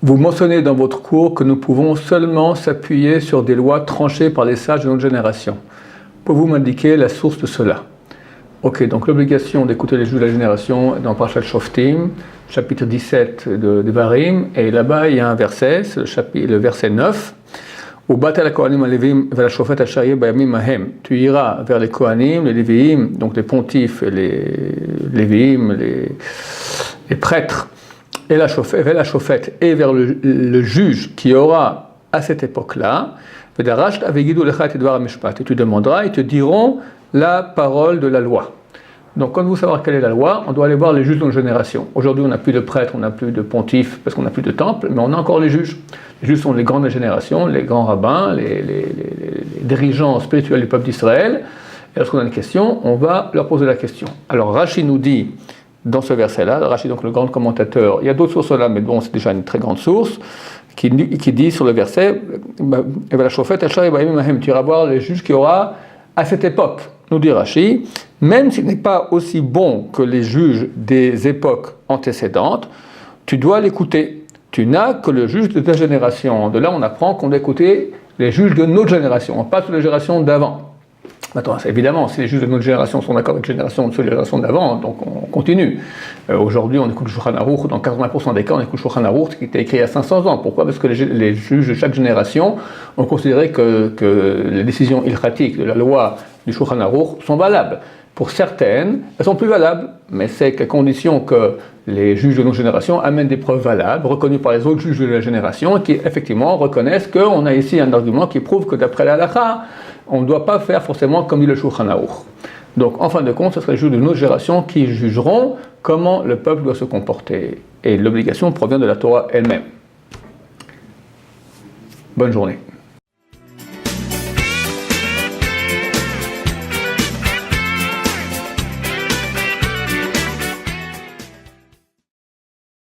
Vous mentionnez dans votre cours que nous pouvons seulement s'appuyer sur des lois tranchées par les sages de notre génération. Pouvez-vous m'indiquer la source de cela? Ok, donc l'obligation d'écouter les juges de la génération dans Parashat Shoftim, chapitre 17 de Devarim, et là-bas il y a un verset, c'est le verset 9. Tu iras vers les Kohanim, les Lévi'im, donc les pontifs et les Lévi'im, les prêtres, et la chauffette, et vers le juge qui aura à cette époque-là, et tu demanderas, ils te diront la parole de la loi. Donc, quand vous savez quelle est la loi, on doit aller voir les juges de notre génération. Aujourd'hui, on n'a plus de prêtres, on n'a plus de pontifs, parce qu'on n'a plus de temple, mais on a encore les juges. Les juges sont les grandes générations, les grands rabbins, les dirigeants spirituels du peuple d'Israël. Et lorsqu'on a une question, on va leur poser la question. Alors, Rashi nous dit, dans ce verset-là, Rashi, donc le grand commentateur, il y a d'autres sources là, mais bon, c'est déjà une très grande source, qui dit sur le verset, tu iras voir les juges qu'il y aura à cette époque, nous dit Rashi, même s'il n'est pas aussi bon que les juges des époques antécédentes, tu dois l'écouter. Tu n'as que le juge de ta génération. De là, on apprend qu'on doit écouter les juges de notre génération, pas sur les générations d'avant. Maintenant, évidemment, si les juges de notre génération sont d'accord avec les générations d'avant, donc on continue. Aujourd'hui, on écoute Shulchan Aruch, dans 80% des cas, on écoute Shulchan Aruch qui était écrit il y a 500 ans. Pourquoi? Parce que les juges de chaque génération ont considéré que les décisions ilchatiques de la loi du Shulchan Aruch sont valables. Pour certaines, elles sont plus valables, mais c'est qu'à condition que les juges de notre génération amènent des preuves valables, reconnues par les autres juges de la génération, qui effectivement reconnaissent qu'on a ici un argument qui prouve que d'après la halakha, on ne doit pas faire forcément comme dit le Shulchan Aruch. Donc, en fin de compte, ce sera les juges de notre génération qui jugeront comment le peuple doit se comporter. Et l'obligation provient de la Torah elle-même. Bonne journée.